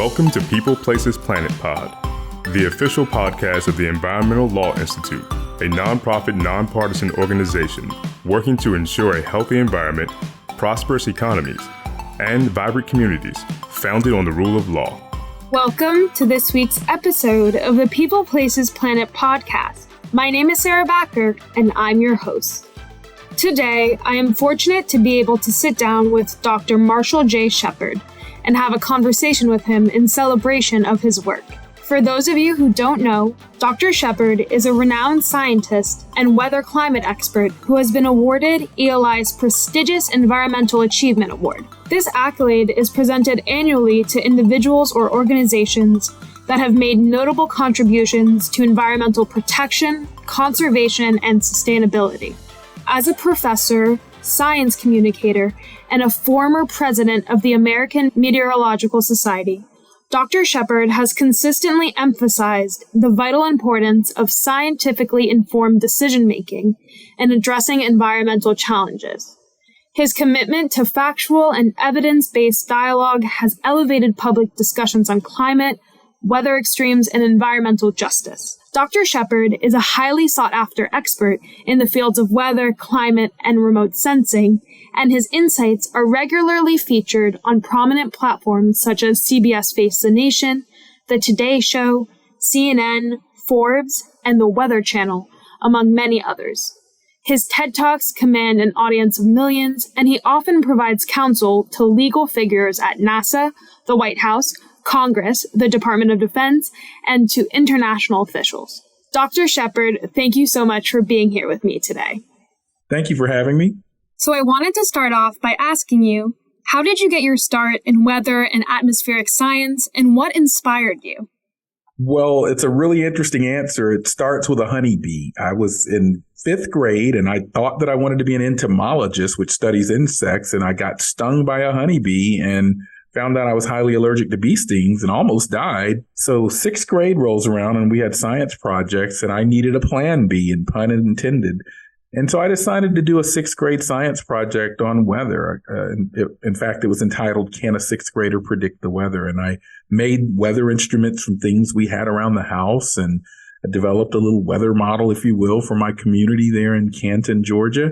Welcome to People, Places, Planet Pod, the official podcast of the Environmental Law Institute, a nonprofit, nonpartisan organization working to ensure a healthy environment, prosperous economies, and vibrant communities founded on the rule of law. Welcome to this week's episode of the People, Places, Planet podcast. My name is Sarah Backer, and I'm your host. Today, I am fortunate to be able to sit down with Dr. Marshall J. Shepard and have a conversation with him in celebration of his work. For those of you who don't know, Dr. Shepard is a renowned scientist and weather climate expert who has been awarded ELI's prestigious Environmental Achievement Award. This accolade is presented annually to individuals or organizations that have made notable contributions to environmental protection, conservation, and sustainability. As a professor, science communicator, and a former president of the American Meteorological Society, Dr. Shepard has consistently emphasized the vital importance of scientifically informed decision-making in addressing environmental challenges. His commitment to factual and evidence-based dialogue has elevated public discussions on climate, weather extremes, and environmental justice. Dr. Shepard is a highly sought-after expert in the fields of weather, climate, and remote sensing, and his insights are regularly featured on prominent platforms such as CBS Face the Nation, The Today Show, CNN, Forbes, and The Weather Channel, among many others. His TED Talks command an audience of millions, and he often provides counsel to legal figures at NASA, the White House, Congress, the Department of Defense, and to international officials. Dr. Shepard, thank you so much for being here with me today. Thank you for having me. So I wanted to start off by asking you, how did you get your start in weather and atmospheric science, and what inspired you? Well, it's a really interesting answer. It starts with a honeybee. I was in 5th grade and I thought that I wanted to be an entomologist, which studies insects, and I got stung by a honeybee and found out I was highly allergic to bee stings and almost died. So 6th grade rolls around and we had science projects and I needed a plan B, and pun intended. And so I decided to do a 6th grade science project on weather. In fact, it was entitled, Can a 6th Grader Predict the Weather? And I made weather instruments from things we had around the house, and I developed a little weather model, if you will, for my community there in Canton, Georgia.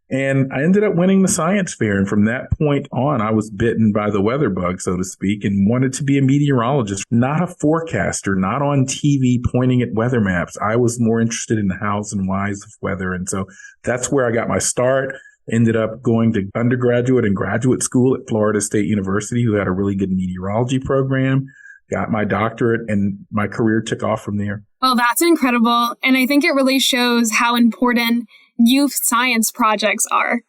And I ended up winning the science fair. And from that point on, I was bitten by the weather bug, so to speak, and wanted to be a meteorologist, not a forecaster, not on TV pointing at weather maps. I was more interested in the hows and whys of weather. And so that's where I got my start. Ended up going to undergraduate and graduate school at Florida State University, who had a really good meteorology program. Got my doctorate, and my career took off from there. Well, that's incredible. And I think it really shows how important youth science projects are.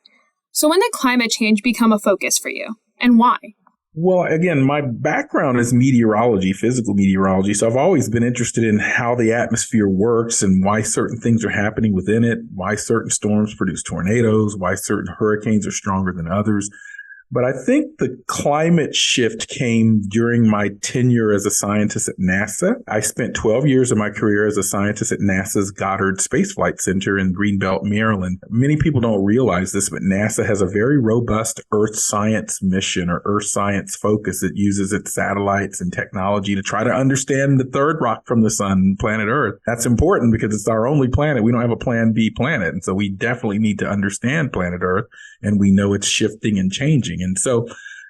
So when did climate change become a focus for you, and why? Well, again, my background is meteorology, physical meteorology. So I've always been interested in how the atmosphere works and why certain things are happening within it, why certain storms produce tornadoes, why certain hurricanes are stronger than others. But I think the climate shift came during my tenure as a scientist at NASA. I spent 12 years of my career as a scientist at NASA's Goddard Space Flight Center in Greenbelt, Maryland. Many people don't realize this, but NASA has a very robust Earth science mission, or Earth science focus. It uses its satellites and technology to try to understand the third rock from the sun, planet Earth. That's important because it's our only planet. We don't have a plan B planet. And so we definitely need to understand planet Earth, and we know it's shifting and changing. And so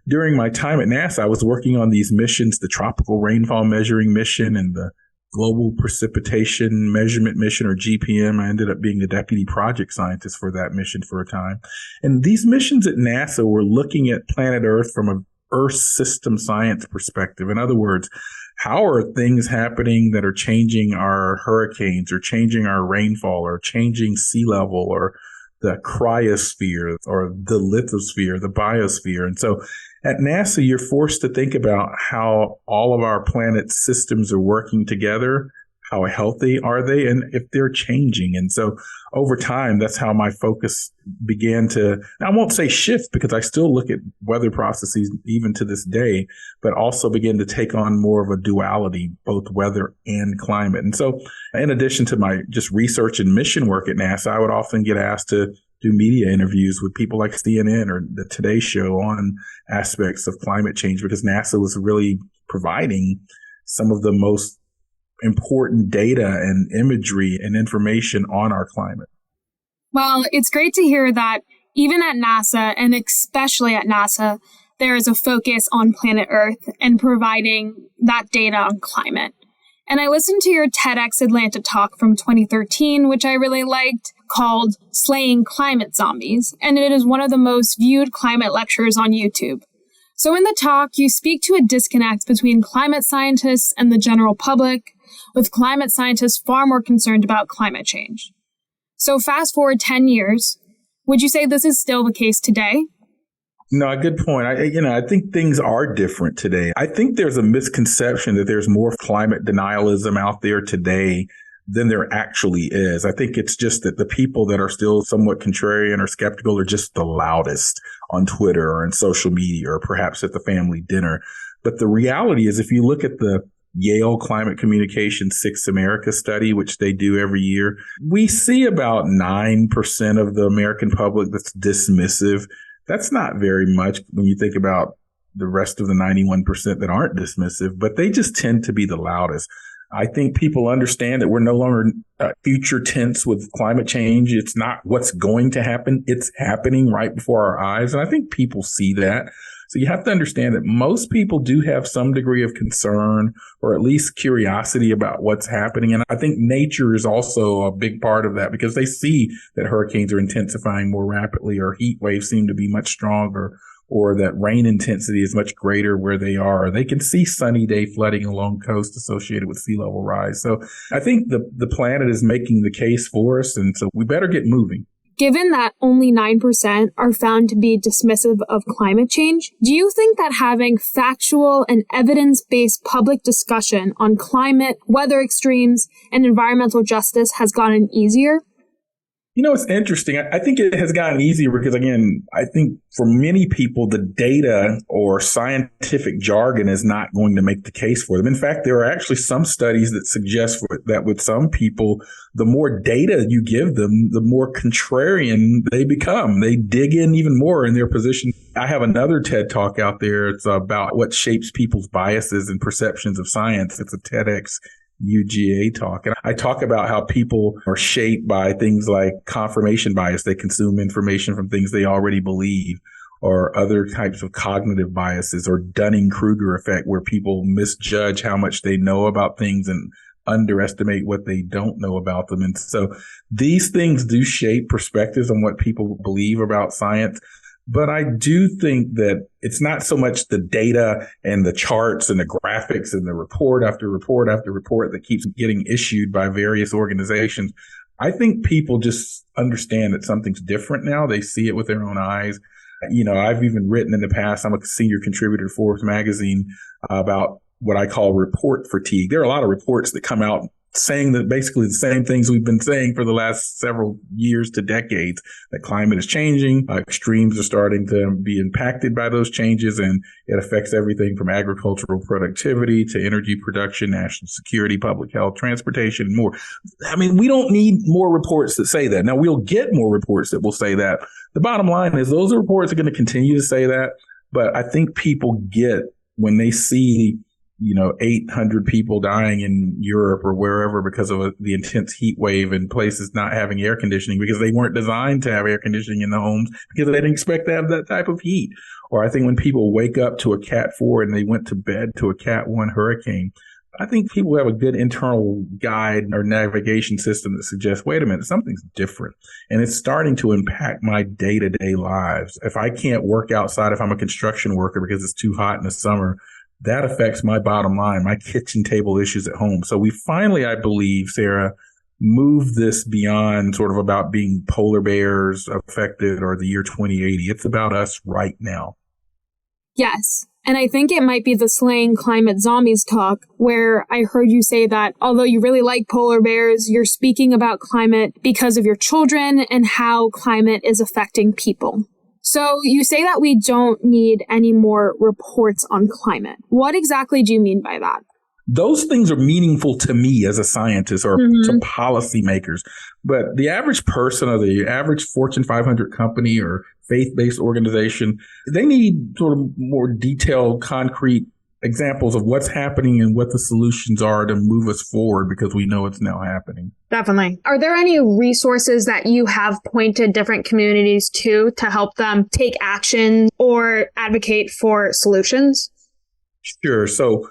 during my time at NASA, I was working on these missions, the Tropical Rainfall Measuring Mission and the Global Precipitation Measurement Mission, or GPM. I ended up being the deputy project scientist for that mission for a time. And these missions at NASA were looking at planet Earth from an Earth system science perspective. In other words, how are things happening that are changing our hurricanes, or changing our rainfall, or changing sea level, or the cryosphere, or the lithosphere, the biosphere. And so at NASA, you're forced to think about how all of our planet's systems are working together. How healthy are they, and if they're changing? And so over time, that's how my focus began to, I won't say shift, because I still look at weather processes even to this day, but also begin to take on more of a duality, both weather and climate. And so in addition to my just research and mission work at NASA, I would often get asked to do media interviews with people like CNN or the Today Show on aspects of climate change, because NASA was really providing some of the most important data and imagery and information on our climate. Well, it's great to hear that even at NASA, and especially at NASA, there is a focus on planet Earth and providing that data on climate. And I listened to your TEDx Atlanta talk from 2013, which I really liked, called Slaying Climate Zombies, and it is one of the most viewed climate lectures on YouTube. So in the talk, you speak to a disconnect between climate scientists and the general public, with climate scientists far more concerned about climate change. So fast forward 10 years, would you say this is still the case today? No, a good point. I think things are different today. I think there's a misconception that there's more climate denialism out there today than there actually is. I think it's just that the people that are still somewhat contrarian or skeptical are just the loudest on Twitter or in social media or perhaps at the family dinner. But the reality is, if you look at the Yale Climate Communication 6 America study, which they do every year, we see about 9% of the American public that's dismissive. That's not very much when you think about the rest of the 91% that aren't dismissive, but they just tend to be the loudest. I think people understand that we're no longer future tense with climate change. It's not what's going to happen. It's happening right before our eyes. And I think people see that. So you have to understand that most people do have some degree of concern or at least curiosity about what's happening. And I think nature is also a big part of that, because they see that hurricanes are intensifying more rapidly, or heat waves seem to be much stronger, or that rain intensity is much greater where they are. They can see sunny day flooding along coast associated with sea level rise. So I think the planet is making the case for us, and so we better get moving. Given that only 9% are found to be dismissive of climate change, do you think that having factual and evidence-based public discussion on climate, weather extremes, and environmental justice has gotten easier? You know, it's interesting. I think it has gotten easier because, again, I think for many people, the data or scientific jargon is not going to make the case for them. In fact, there are actually some studies that suggest that with some people, the more data you give them, the more contrarian they become. They dig in even more in their position. I have another TED Talk out there. It's about what shapes people's biases and perceptions of science. It's a TEDx UGA talk. And I talk about how people are shaped by things like confirmation bias. They consume information from things they already believe, or other types of cognitive biases, or Dunning-Kruger effect, where people misjudge how much they know about things and underestimate what they don't know about them. And so these things do shape perspectives on what people believe about science. But I do think that it's not so much the data and the charts and the graphics and the report after report after report that keeps getting issued by various organizations. I think people just understand that something's different now. They see it with their own eyes. You know, I've even written in the past, I'm a senior contributor to Forbes magazine, about what I call report fatigue. There are a lot of reports that come out saying that basically the same things we've been saying for the last several years to decades, that climate is changing, extremes are starting to be impacted by those changes, and it affects everything from agricultural productivity to energy production, national security, public health, transportation, and more. I mean, we don't need more reports that say that. Now, we'll get more reports that will say that. The bottom line is those reports are going to continue to say that, but I think people get, when they see 800 people dying in Europe or wherever because of the intense heat wave, and places not having air conditioning because they weren't designed to have air conditioning in the homes because they didn't expect to have that type of heat. Or I think when people wake up to a Cat 4 and they went to bed to a Cat 1 hurricane, I think people have a good internal guide or navigation system that suggests, wait a minute, something's different. And it's starting to impact my day-to-day lives. If I can't work outside, if I'm a construction worker because it's too hot in the summer, that affects my bottom line, my kitchen table issues at home. So we finally, I believe, Sarah, moved this beyond sort of about being polar bears affected or the year 2080. It's about us right now. Yes. And I think it might be the Slaying Climate Zombies talk where I heard you say that although you really like polar bears, you're speaking about climate because of your children and how climate is affecting people. So you say that we don't need any more reports on climate. What exactly do you mean by that? Those things are meaningful to me as a scientist or to policymakers. But the average person or the average Fortune 500 company or faith-based organization, they need sort of more detailed, concrete examples of what's happening and what the solutions are to move us forward because we know it's now happening. Definitely. Are there any resources that you have pointed different communities to help them take action or advocate for solutions? Sure. So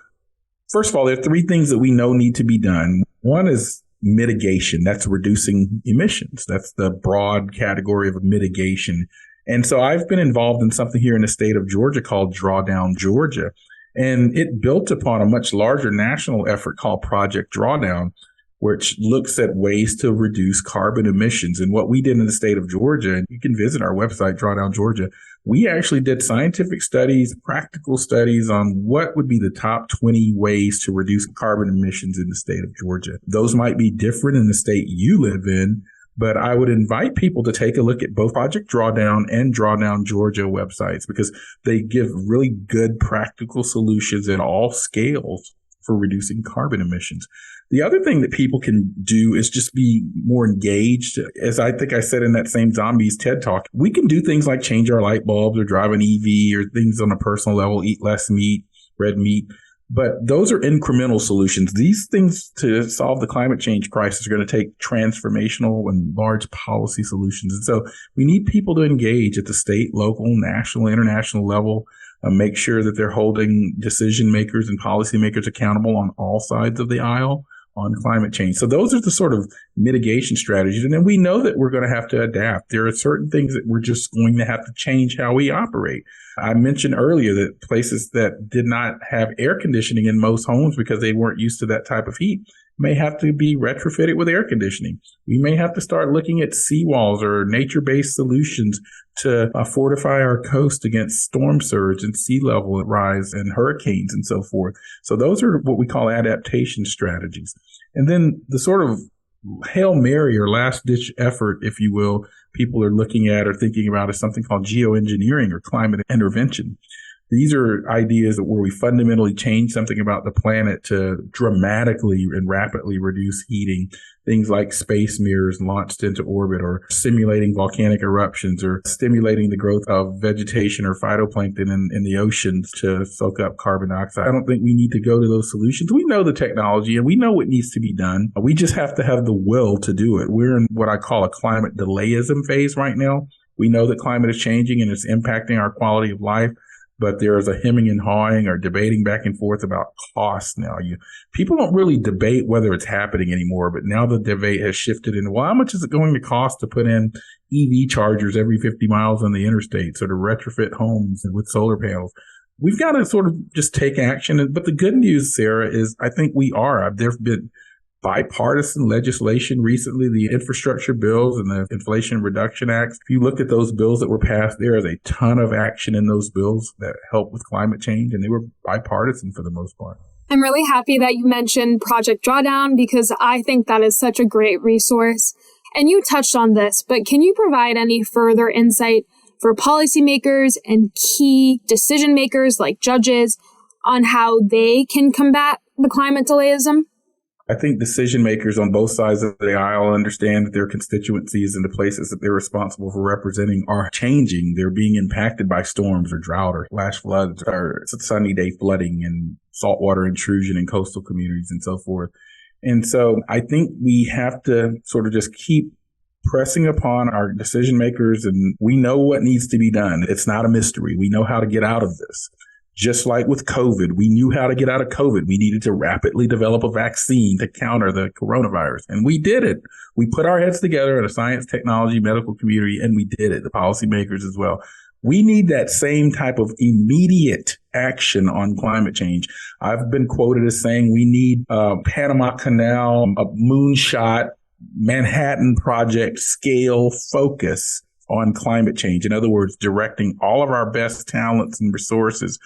first of all, there are three things that we know need to be done. One is mitigation. That's reducing emissions. That's the broad category of mitigation. And so I've been involved in something here in the state of Georgia called Drawdown Georgia. And it built upon a much larger national effort called Project Drawdown, which looks at ways to reduce carbon emissions. And what we did in the state of Georgia, and you can visit our website, Drawdown Georgia, we actually did scientific studies, practical studies on what would be the top 20 ways to reduce carbon emissions in the state of Georgia. Those might be different in the state you live in, but I would invite people to take a look at both Project Drawdown and Drawdown Georgia websites because they give really good practical solutions at all scales for reducing carbon emissions. The other thing that people can do is just be more engaged. As I think I said in that same Zombies TED Talk, we can do things like change our light bulbs or drive an EV or things on a personal level, eat less meat, red meat. But those are incremental solutions. These things to solve the climate change crisis are going to take transformational and large policy solutions. And so we need people to engage at the state, local, national, international level, make sure that they're holding decision makers and policymakers accountable on all sides of the aisle on climate change. So those are the sort of mitigation strategies. And then we know that we're going to have to adapt. There are certain things that we're just going to have to change how we operate. I mentioned earlier that places that did not have air conditioning in most homes because they weren't used to that type of heat may have to be retrofitted with air conditioning. We may have to start looking at seawalls or nature-based solutions to fortify our coast against storm surge and sea level rise and hurricanes and so forth. So those are what we call adaptation strategies. And then the sort of Hail Mary or last ditch effort, if you will, people are looking at or thinking about is something called geoengineering or climate intervention. These are ideas where we fundamentally change something about the planet to dramatically and rapidly reduce heating. Things like space mirrors launched into orbit or simulating volcanic eruptions or stimulating the growth of vegetation or phytoplankton in the oceans to soak up carbon dioxide. I don't think we need to go to those solutions. We know the technology and we know what needs to be done. We just have to have the will to do it. We're in what I call a climate delayism phase right now. We know that climate is changing and it's impacting our quality of life. But there is a hemming and hawing or debating back and forth about cost now. People don't really debate whether it's happening anymore, but now the debate has shifted into, well, how much is it going to cost to put in EV chargers every 50 miles on the interstates or to retrofit homes with solar panels? We've got to sort of just take action. But the good news, Sarah, is I think we are. There have been bipartisan legislation recently, the infrastructure bills and the Inflation Reduction Acts. If you look at those bills that were passed, there is a ton of action in those bills that help with climate change, and they were bipartisan for the most part. I'm really happy that you mentioned Project Drawdown because I think that is such a great resource. And you touched on this, but can you provide any further insight for policymakers and key decision makers like judges on how they can combat the climate delayism? I think decision makers on both sides of the aisle understand that their constituencies and the places that they're responsible for representing are changing. They're being impacted by storms or drought or flash floods or sunny day flooding and saltwater intrusion in coastal communities and so forth. And so I think we have to sort of just keep pressing upon our decision makers, and we know what needs to be done. It's not a mystery. We know how to get out of this. Just like with COVID, we knew how to get out of COVID. We needed to rapidly develop a vaccine to counter the coronavirus. And we did it. We put our heads together in a science, technology, medical community, and we did it, the policymakers as well. We need that same type of immediate action on climate change. I've been quoted as saying we need a Panama Canal, a Moonshot, Manhattan Project scale focus on climate change. In other words, directing all of our best talents and resources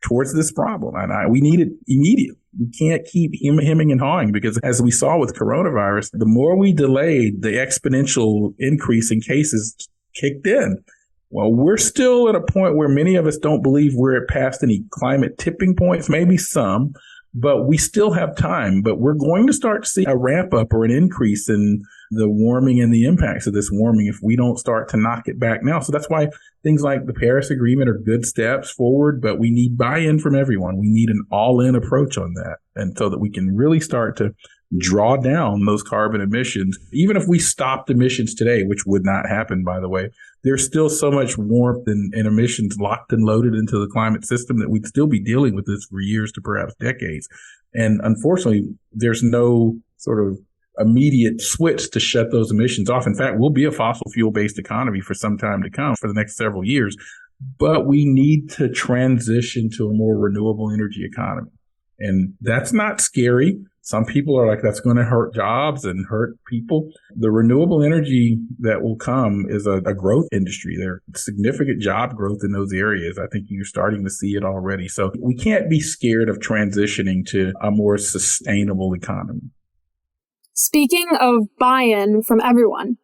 towards this problem. And we need it immediately. We can't keep hemming and hawing because as we saw with coronavirus, the more we delayed, the exponential increase in cases kicked in. Well, we're still at a point where many of us don't believe we're past any climate tipping points, maybe some, but we still have time. But we're going to start to see a ramp up or an increase in the warming and the impacts of this warming if we don't start to knock it back now. So that's why things like the Paris Agreement are good steps forward, but we need buy-in from everyone. We need an all-in approach on that, and so that we can really start to draw down those carbon emissions. Even if we stopped emissions today, which would not happen, by the way, there's still so much warmth and emissions locked and loaded into the climate system that we'd still be dealing with this for years to perhaps decades. And unfortunately, there's no sort of immediate switch to shut those emissions off. In fact, we'll be a fossil fuel-based economy for some time to come, for the next several years. But we need to transition to a more renewable energy economy. And that's not scary. Some people are like, that's going to hurt jobs and hurt people. The renewable energy that will come is a growth industry. There's significant job growth in those areas. I think you're starting to see it already. So we can't be scared of transitioning to a more sustainable economy. Speaking of buy-in from everyone,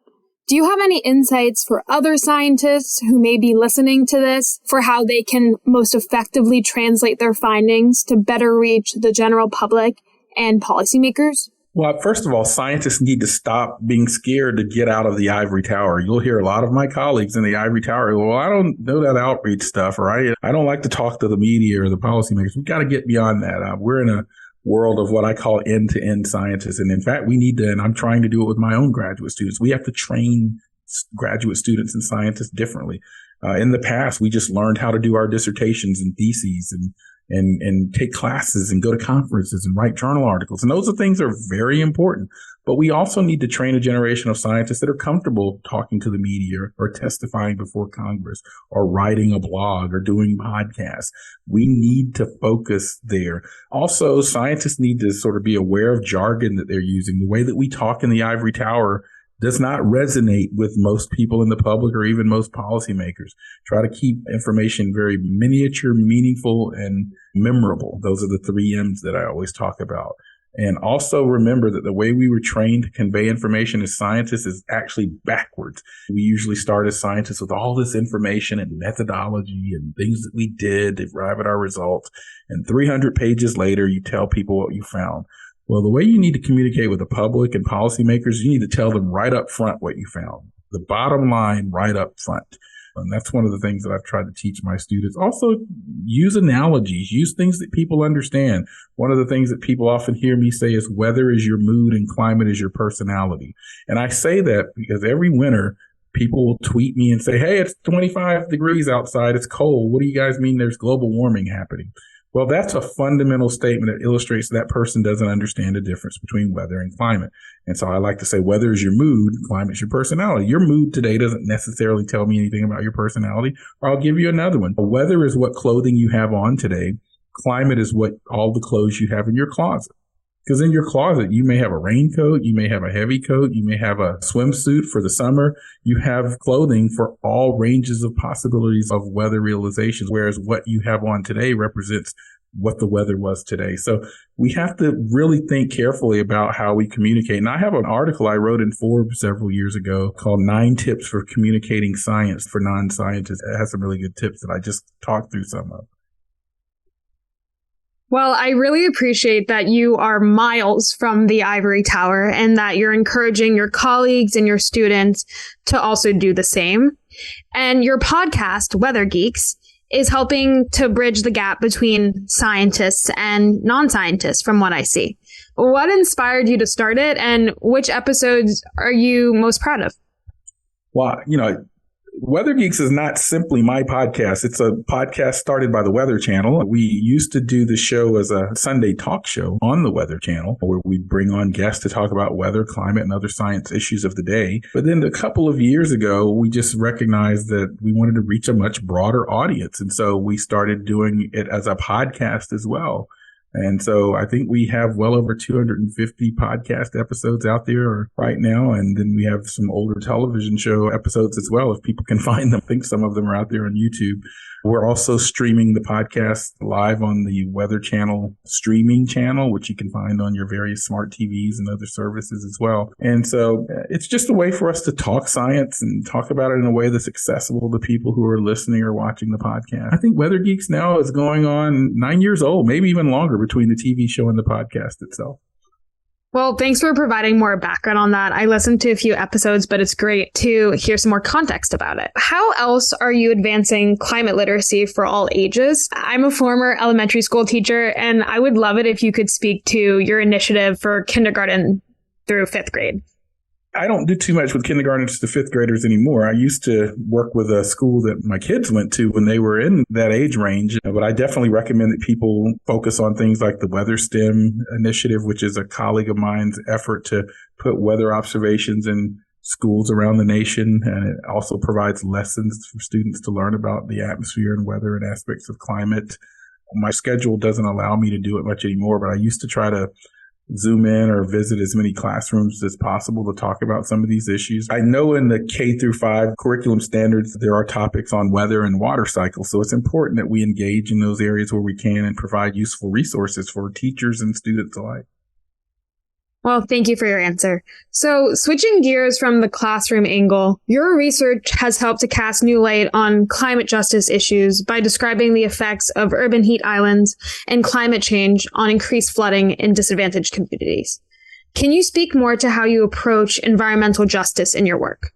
do you have any insights for other scientists who may be listening to this for how they can most effectively translate their findings to better reach the general public and policymakers? Well, first of all, scientists need to stop being scared to get out of the ivory tower. You'll hear a lot of my colleagues in the ivory tower, well, I don't know that outreach stuff, or I don't like to talk to the media or the policymakers. We've got to get beyond that. We're in a world of what I call end-to-end scientists. And in fact, we need to, and I'm trying to do it with my own graduate students, we have to train graduate students and scientists differently. In the past, we just learned how to do our dissertations and theses and take classes and go to conferences and write journal articles. And those are things that are very important. But we also need to train a generation of scientists that are comfortable talking to the media or testifying before Congress or writing a blog or doing podcasts. We need to focus there. Also, scientists need to sort of be aware of jargon that they're using. The way that we talk in the ivory tower does not resonate with most people in the public or even most policymakers. Try to keep information very miniature, meaningful, and memorable. Those are the 3 M's that I always talk about. And also remember that the way we were trained to convey information as scientists is actually backwards. We usually start as scientists with all this information and methodology and things that we did to arrive at our results. And 300 pages later, you tell people what you found. Well, the way you need to communicate with the public and policymakers, you need to tell them right up front what you found. The bottom line right up front. And that's one of the things that I've tried to teach my students. Also, use analogies, use things that people understand. One of the things that people often hear me say is weather is your mood and climate is your personality. And I say that because every winter, people will tweet me and say, hey, it's 25 degrees outside. It's cold. What do you guys mean there's global warming happening? Well, that's a fundamental statement that illustrates that person doesn't understand the difference between weather and climate. And so I like to say weather is your mood, climate is your personality. Your mood today doesn't necessarily tell me anything about your personality, or I'll give you another one. Weather is what clothing you have on today. Climate is what all the clothes you have in your closet. Because in your closet, you may have a raincoat, you may have a heavy coat, you may have a swimsuit for the summer. You have clothing for all ranges of possibilities of weather realizations, whereas what you have on today represents what the weather was today. So we have to really think carefully about how we communicate. And I have an article I wrote in Forbes several years ago called 9 Tips for Communicating Science for Non-Scientists. It has some really good tips that I just talked through some of. Well, I really appreciate that you are miles from the ivory tower and that you're encouraging your colleagues and your students to also do the same. And your podcast, Weather Geeks, is helping to bridge the gap between scientists and non-scientists from what I see. What inspired you to start it, and which episodes are you most proud of? Well, Weather Geeks is not simply my podcast. It's a podcast started by the Weather Channel. We used to do the show as a Sunday talk show on the Weather Channel, where we'd bring on guests to talk about weather, climate, and other science issues of the day. But then a couple of years ago, we just recognized that we wanted to reach a much broader audience. And so we started doing it as a podcast as well. And so I think we have well over 250 podcast episodes out there right now. And then we have some older television show episodes as well, if people can find them. I think some of them are out there on YouTube. We're also streaming the podcast live on the Weather Channel streaming channel, which you can find on your various smart TVs and other services as well. And so it's just a way for us to talk science and talk about it in a way that's accessible to people who are listening or watching the podcast. I think Weather Geeks now is going on 9 years old, maybe even longer between the TV show and the podcast itself. Well, thanks for providing more background on that. I listened to a few episodes, but it's great to hear some more context about it. How else are you advancing climate literacy for all ages? I'm a former elementary school teacher, and I would love it if you could speak to your initiative for kindergarten through fifth grade. I don't do too much with kindergartners to fifth graders anymore. I used to work with a school that my kids went to when they were in that age range. But I definitely recommend that people focus on things like the Weather STEM initiative, which is a colleague of mine's effort to put weather observations in schools around the nation. And it also provides lessons for students to learn about the atmosphere and weather and aspects of climate. My schedule doesn't allow me to do it much anymore, but I used to try to Zoom in or visit as many classrooms as possible to talk about some of these issues. I know in the K through 5 curriculum standards, there are topics on weather and water cycles. So it's important that we engage in those areas where we can and provide useful resources for teachers and students alike. Well, thank you for your answer. So switching gears from the classroom angle, your research has helped to cast new light on climate justice issues by describing the effects of urban heat islands and climate change on increased flooding in disadvantaged communities. Can you speak more to how you approach environmental justice in your work?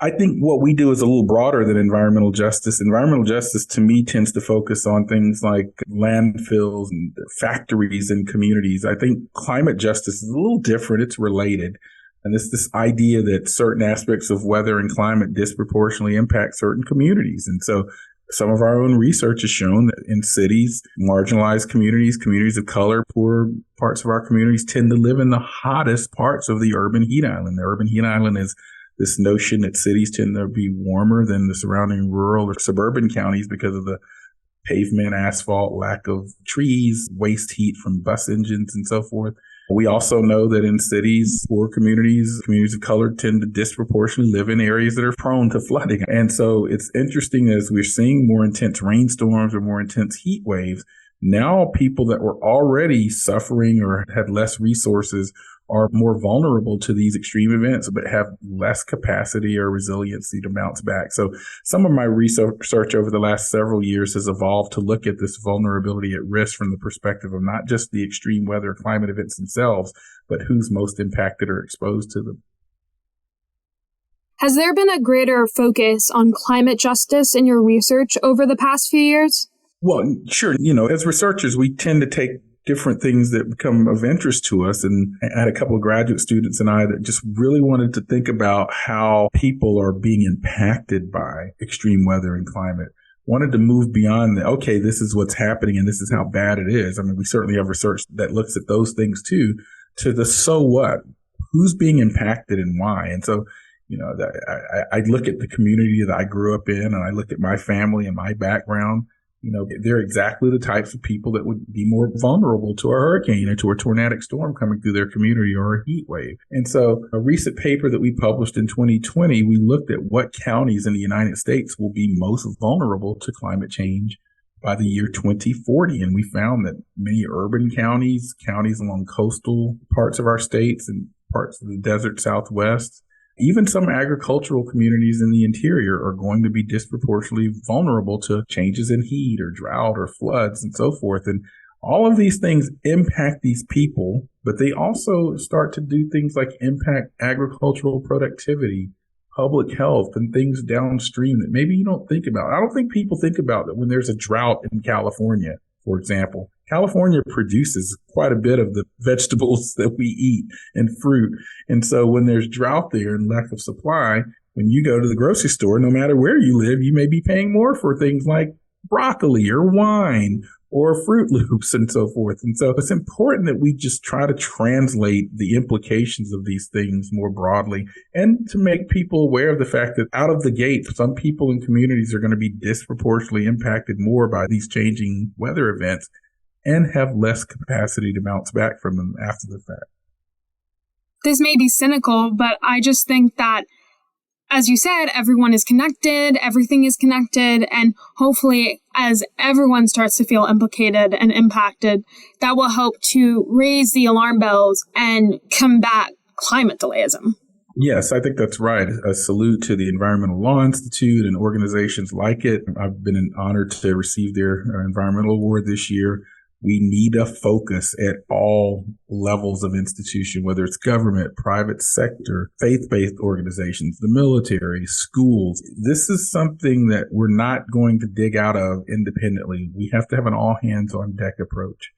I think what we do is a little broader than environmental justice. Environmental justice, to me, tends to focus on things like landfills and factories and communities. I think climate justice is a little different. It's related. And this idea that certain aspects of weather and climate disproportionately impact certain communities. And so some of our own research has shown that in cities, marginalized communities, communities of color, poor parts of our communities tend to live in the hottest parts of the urban heat island. The urban heat island is this notion that cities tend to be warmer than the surrounding rural or suburban counties because of the pavement, asphalt, lack of trees, waste heat from bus engines, and so forth. We also know that in cities, poor communities, communities of color tend to disproportionately live in areas that are prone to flooding. And so it's interesting as we're seeing more intense rainstorms or more intense heat waves, now people that were already suffering or had less resources are more vulnerable to these extreme events, but have less capacity or resiliency to bounce back. So some of my research over the last several years has evolved to look at this vulnerability at risk from the perspective of not just the extreme weather climate events themselves, but who's most impacted or exposed to them. Has there been a greater focus on climate justice in your research over the past few years? Well, sure. As researchers, we tend to take different things that become of interest to us. And I had a couple of graduate students and I that just really wanted to think about how people are being impacted by extreme weather and climate. Wanted to move beyond okay, this is what's happening and this is how bad it is. I mean, we certainly have research that looks at those things too, to the so what, who's being impacted and why. And so, I look at the community that I grew up in and I look at my family and my background. They're exactly the types of people that would be more vulnerable to a hurricane or to a tornadic storm coming through their community or a heat wave. And so a recent paper that we published in 2020, we looked at what counties in the United States will be most vulnerable to climate change by the year 2040. And we found that many urban counties along coastal parts of our states and parts of the desert Southwest, even some agricultural communities in the interior are going to be disproportionately vulnerable to changes in heat or drought or floods and so forth. And all of these things impact these people, but they also start to do things like impact agricultural productivity, public health, and things downstream that maybe you don't think about. I don't think people think about that when there's a drought in California, for example. California produces quite a bit of the vegetables that we eat and fruit. And so when there's drought there and lack of supply, when you go to the grocery store, no matter where you live, you may be paying more for things like broccoli or wine or Fruit Loops and so forth. And so it's important that we just try to translate the implications of these things more broadly and to make people aware of the fact that out of the gate, some people and communities are going to be disproportionately impacted more by these changing weather events and have less capacity to bounce back from them after the fact. This may be cynical, but I just think that as you said, everyone is connected, everything is connected, and hopefully as everyone starts to feel implicated and impacted, that will help to raise the alarm bells and combat climate delayism. Yes, I think that's right. A salute to the Environmental Law Institute and organizations like it. I've been honored to receive their environmental award this year. We need a focus at all levels of institution, whether it's government, private sector, faith-based organizations, the military, schools. This is something that we're not going to dig out of independently. We have to have an all-hands-on-deck approach.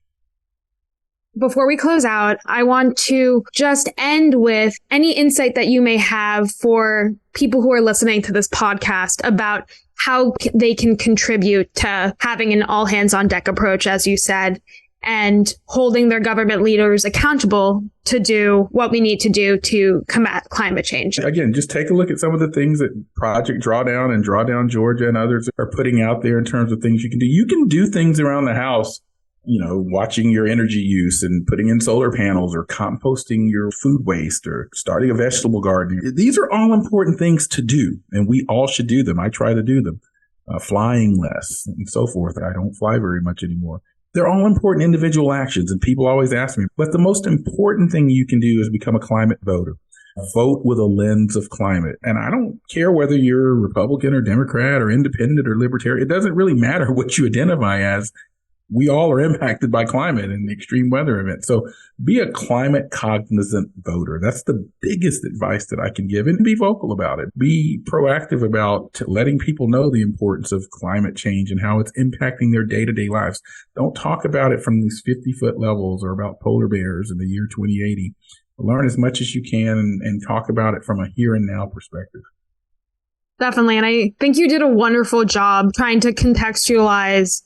Before we close out, I want to just end with any insight that you may have for people who are listening to this podcast about how they can contribute to having an all hands on deck approach, as you said, and holding their government leaders accountable to do what we need to do to combat climate change. Again, just take a look at some of the things that Project Drawdown and Drawdown Georgia and others are putting out there in terms of things you can do. You can do things around the house, watching your energy use and putting in solar panels or composting your food waste or starting a vegetable garden. These are all important things to do, and we all should do them. I try to do them. Flying less and so forth. I don't fly very much anymore. They're all important individual actions, and people always ask me, but the most important thing you can do is become a climate voter. Vote with a lens of climate. And I don't care whether you're Republican or Democrat or independent or libertarian. It doesn't really matter what you identify as. We all are impacted by climate and extreme weather events. So be a climate cognizant voter. That's the biggest advice that I can give, and be vocal about it. Be proactive about letting people know the importance of climate change and how it's impacting their day-to-day lives. Don't talk about it from these 50-foot levels or about polar bears in the year 2080. Learn as much as you can and talk about it from a here and now perspective. Definitely. And I think you did a wonderful job trying to contextualize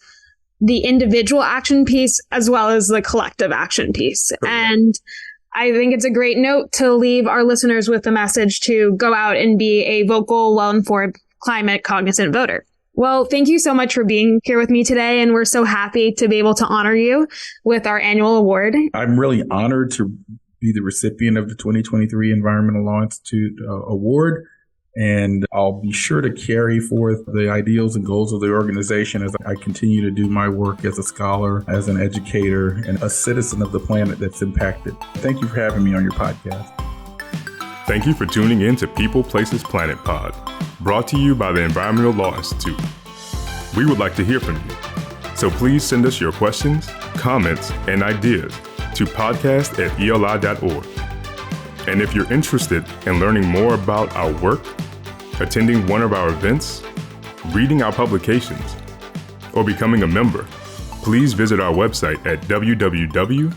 the individual action piece as well as the collective action piece. And I think it's a great note to leave our listeners with the message to go out and be a vocal, well-informed, climate cognizant voter. Well, thank you so much for being here with me today. And we're so happy to be able to honor you with our annual award. I'm really honored to be the recipient of the 2023 Environmental Law Institute Award. And I'll be sure to carry forth the ideals and goals of the organization as I continue to do my work as a scholar, as an educator, and a citizen of the planet that's impacted. Thank you for having me on your podcast. Thank you for tuning in to People, Places, Planet Pod, brought to you by the Environmental Law Institute. We would like to hear from you, so please send us your questions, comments, and ideas to podcast@eli.org. And if you're interested in learning more about our work, attending one of our events, reading our publications, or becoming a member, please visit our website at www.eli.org.